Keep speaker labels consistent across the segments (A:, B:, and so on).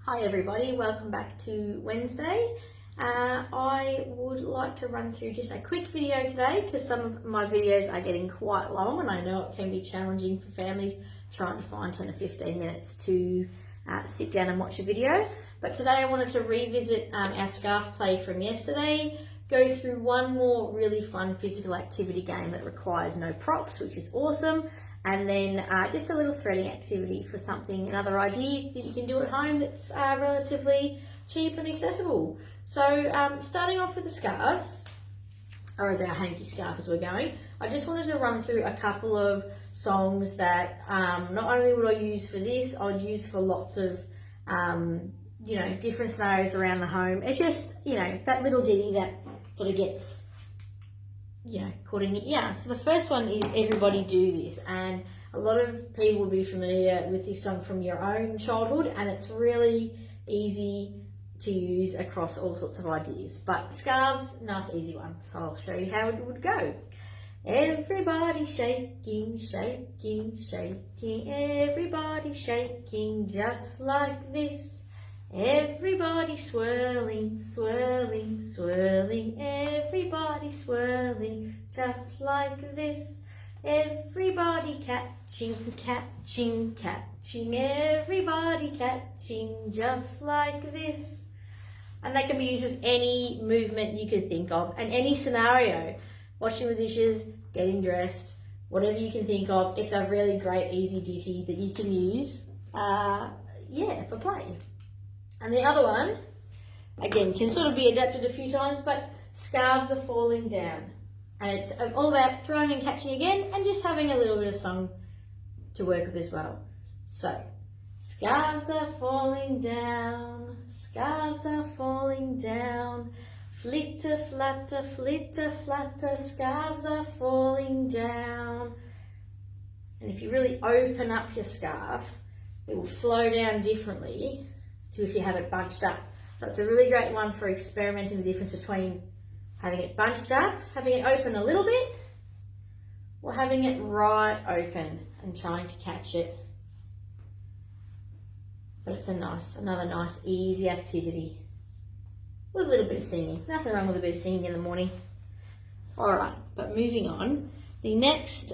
A: Hi everybody, welcome back to Wednesday. I would like to run through just a quick video today because some of my videos are getting quite long and I know it can be challenging for families trying to find 10 or 15 minutes to sit down and watch a video. But today I wanted to revisit our scarf play from yesterday, go through one more really fun physical activity game that requires no props, which is awesome. And then just a little threading activity for something, another idea that you can do at home that's relatively cheap and accessible. So starting off with the scarves, or as our hanky scarf as we're going, I just wanted to run through a couple of songs that not only would I use for this, I'd use for lots of, different scenarios around the home. It's just, that little ditty that sort of gets caught in it. Yeah, so the first one is Everybody Do This, and a lot of people will be familiar with this song from your own childhood, and it's really easy to use across all sorts of ideas. But scarves, nice easy one, so I'll show you how it would go. Everybody shaking, shaking, shaking, everybody shaking just like this. Everybody swirling, swirling, swirling, everybody swirling just like this. Everybody catching, catching, catching, everybody catching just like this. And that can be used with any movement you could think of and any scenario. Washing the dishes, getting dressed, whatever you can think of. It's a really great easy ditty that you can use for play. And the other one, again, can sort of be adapted a few times, but Scarves Are Falling Down. And it's all about throwing and catching again and just having a little bit of song to work with as well. So, scarves are falling down, scarves are falling down, flitter, flutter, flitter, flutter, scarves are falling down. And if you really open up your scarf, it will flow down differently to if you have it bunched up. So it's a really great one for experimenting the difference between having it bunched up, having it open a little bit, or having it right open and trying to catch it. But it's another nice, easy activity with a little bit of singing. Nothing wrong with a bit of singing in the morning. All right, but moving on. The next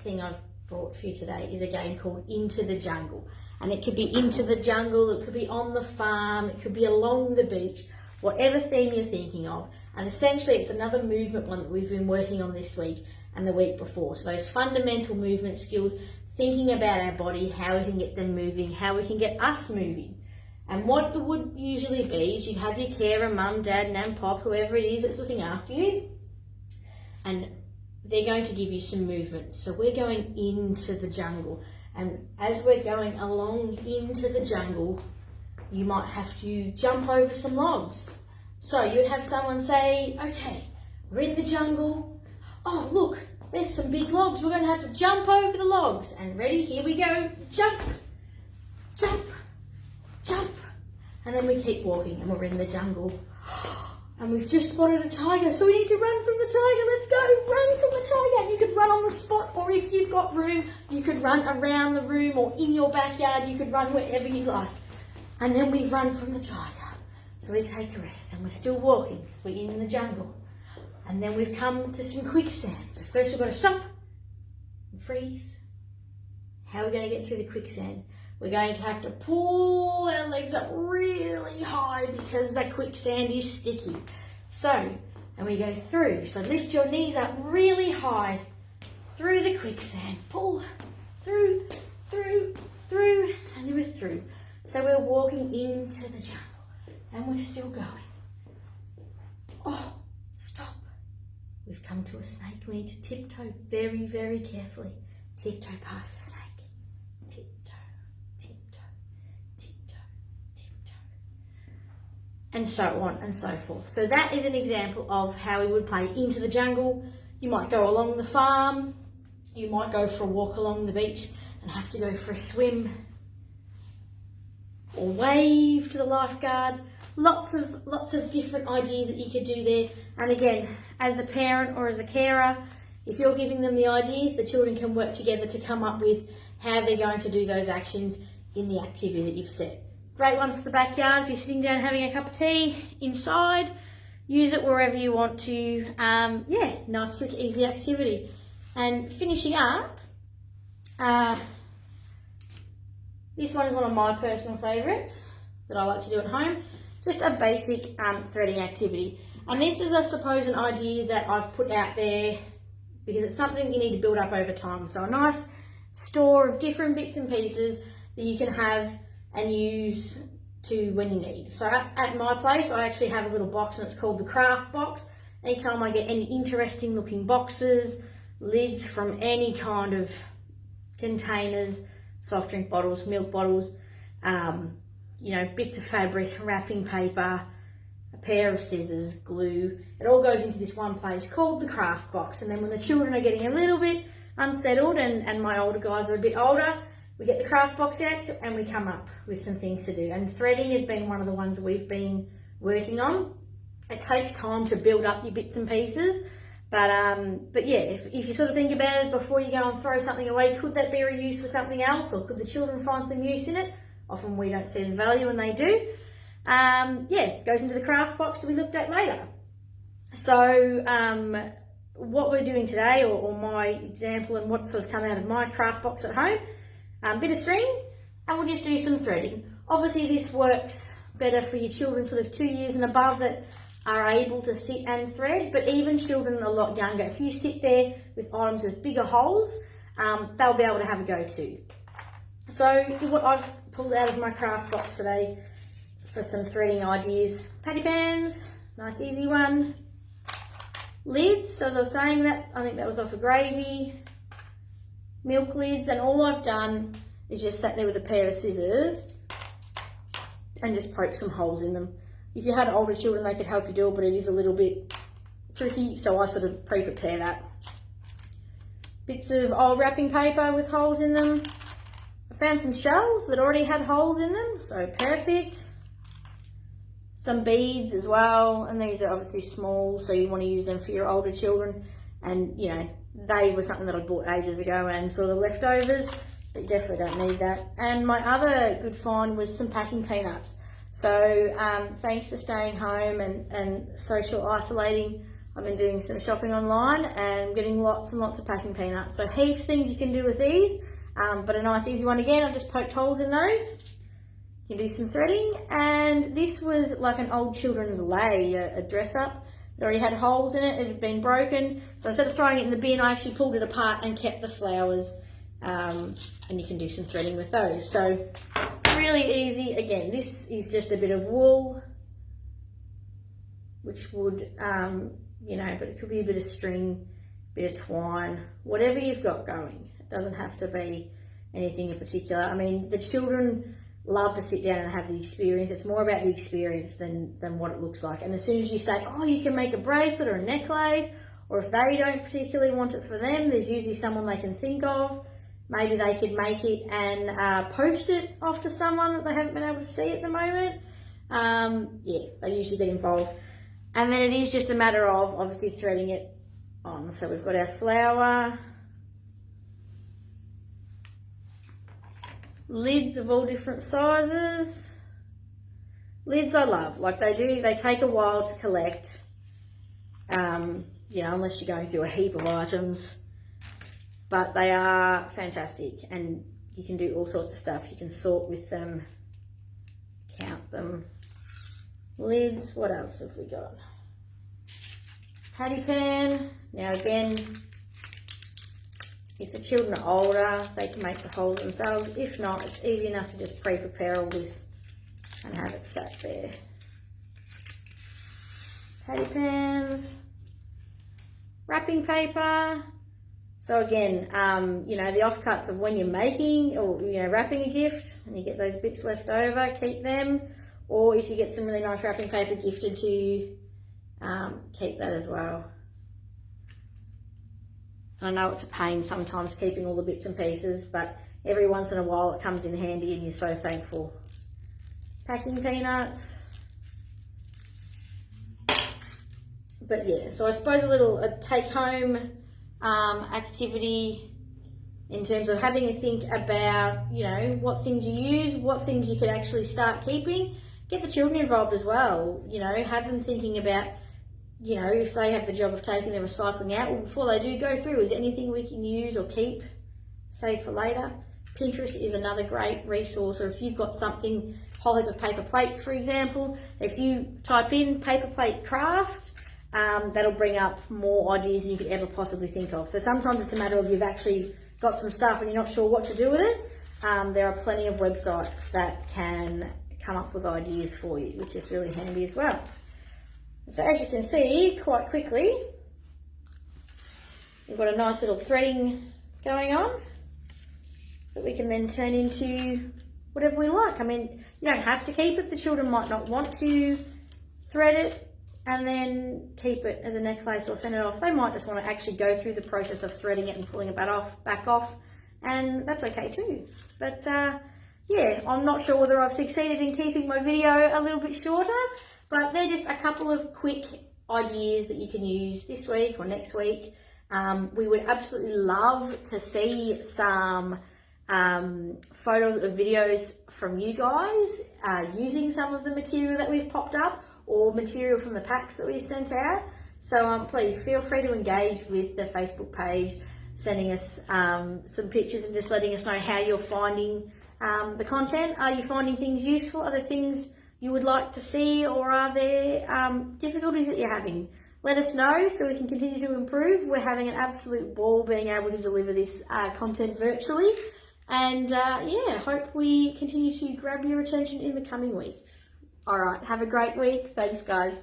A: thing I've brought for you today is a game called Into the Jungle. And it could be into the jungle, it could be on the farm, it could be along the beach, whatever theme you're thinking of. And essentially it's another movement one that we've been working on this week and the week before. So those fundamental movement skills, thinking about our body, how we can get them moving, how we can get us moving. And what it would usually be is you'd have your carer, mum, dad, nan, pop, whoever it is that's looking after you. And they're going to give you some movement. So we're going into the jungle. And as we're going along into the jungle, you might have to jump over some logs. So you'd have someone say, okay, we're in the jungle. Oh, look, there's some big logs. We're going to have to jump over the logs. And ready, here we go. Jump, jump, jump. And then we keep walking and we're in the jungle. And we've just spotted a tiger, so we need to run from the tiger. Let's go, run from the tiger. And you could run on the spot, or if you've got room, you could run around the room or in your backyard. You could run wherever you like. And then we've run from the tiger. So we take a rest and we're still walking because we're in the jungle. And then we've come to some quicksand. So first we've got to stop and freeze. How are we going to get through the quicksand? We're going to have to pull our legs up really high because the quicksand is sticky. So, and we go through. So lift your knees up really high through the quicksand. Pull through, through, through, and we're through. So we're walking into the jungle and we're still going. Oh, stop. We've come to a snake. We need to tiptoe very, very carefully. Tiptoe past the snake. And so on and so forth. So that is an example of how we would play into the jungle. You might go along the farm. You might go for a walk along the beach and have to go for a swim. Or wave to the lifeguard. Lots of different ideas that you could do there. And again, as a parent or as a carer, if you're giving them the ideas, the children can work together to come up with how they're going to do those actions in the activity that you've set. Great one for the backyard if you're sitting down having a cup of tea inside. Use it wherever you want to. Yeah, nice, quick, easy activity. And finishing up, this one is one of my personal favourites that I like to do at home. Just a basic threading activity. And this is, I suppose, an idea that I've put out there because it's something you need to build up over time. So a nice store of different bits and pieces that you can have and use to when you need. So at my place, I actually have a little box and it's called the craft box. Anytime I get any interesting looking boxes, lids from any kind of containers, soft drink bottles, milk bottles, you know, bits of fabric, wrapping paper, a pair of scissors, glue, it all goes into this one place called the craft box. And then when the children are getting a little bit unsettled and my older guys are a bit older, we get the craft box out and we come up with some things to do. And threading has been one of the ones we've been working on. It takes time to build up your bits and pieces, but yeah, if you sort of think about it before you go and throw something away, could that be reused for something else, or could the children find some use in it? Often we don't see the value and they do. Yeah, it goes into the craft box to be looked at later. So what we're doing today, or my example and what's sort of come out of my craft box at home, bit of string, and we'll just do some threading. Obviously this works better for your children sort of 2 years and above that are able to sit and thread, but even children a lot younger, if you sit there with items with bigger holes, they'll be able to have a go too. So what I've pulled out of my craft box today for some threading ideas: patty pans, nice easy one. Lids, so as I was saying, that I think that was off a gravy. Milk lids, and all I've done is just sat there with a pair of scissors and just poked some holes in them. If you had older children, they could help you do it, but it is a little bit tricky, so I sort of pre-prepare that. Bits of old wrapping paper with holes in them. I found some shells that already had holes in them, so perfect. Some beads as well, and these are obviously small, so you want to use them for your older children. And you know, they were something that I bought ages ago and sort of the leftovers, but you definitely don't need that. And my other good find was some packing peanuts. So thanks to staying home and social isolating, I've been doing some shopping online and getting lots and lots of packing peanuts. So heaps of things you can do with these, but a nice easy one again. I've just poked holes in those. You can do some threading. And this was like an old children's lei, a dress up. It already had holes in it, it had been broken. So instead of throwing it in the bin, I actually pulled it apart and kept the flowers. And you can do some threading with those. So really easy. Again, this is just a bit of wool, which would, you know, but it could be a bit of string, bit of twine, whatever you've got going. It doesn't have to be anything in particular. I mean, the children love to sit down and have the experience. It's more about the experience than what it looks like. And as soon as you say, oh, you can make a bracelet or a necklace, or if they don't particularly want it for them, there's usually someone they can think of. Maybe they could make it and post it off to someone that they haven't been able to see at the moment. Yeah, they usually get involved. And then it is just a matter of obviously threading it on. So we've got our flower, lids of all different sizes. Lids I love, like they take a while to collect, you know, unless you're going through a heap of items, but they are fantastic and you can do all sorts of stuff. You can sort with them, count them. Lids, what else have we got? Patty pan. Now again, if the children are older, they can make the holes themselves. If not, it's easy enough to just pre-prepare all this and have it sat there. Patty pans, wrapping paper. So again, you know, the offcuts of when you're making or, you know, wrapping a gift and you get those bits left over, keep them. Or if you get some really nice wrapping paper gifted to you, keep that as well. I know it's a pain sometimes keeping all the bits and pieces, but every once in a while it comes in handy and you're so thankful. Packing peanuts. But yeah, so I suppose a little take home activity in terms of having a think about, you know, what things you use, what things you could actually start keeping. Get the children involved as well, you know, have them thinking about, you know, if they have the job of taking the recycling out, well, before they do go through, is there anything we can use or keep, save for later? Pinterest is another great resource, or if you've got something, whole heap of paper plates, for example, if you type in paper plate craft, that'll bring up more ideas than you could ever possibly think of. So sometimes it's a matter of you've actually got some stuff and you're not sure what to do with it. There are plenty of websites that can come up with ideas for you, which is really handy as well. So as you can see, quite quickly, we've got a nice little threading going on that we can then turn into whatever we like. I mean, you don't have to keep it. The children might not want to thread it and then keep it as a necklace or send it off. They might just want to actually go through the process of threading it and pulling it back off, and that's okay too. But yeah, I'm not sure whether I've succeeded in keeping my video a little bit shorter, but they're just a couple of quick ideas that you can use this week or next week. We would absolutely love to see some photos or videos from you guys using some of the material that we've popped up, or material from the packs that we sent out. So please feel free to engage with the Facebook page, sending us some pictures and just letting us know how you're finding the content. Are you finding things useful? Are there things you would like to see, or are there difficulties that you're having? Let us know so we can continue to improve. We're having an absolute ball being able to deliver this content virtually. And yeah, hope we continue to grab your attention in the coming weeks. All right, have a great week. Thanks, guys.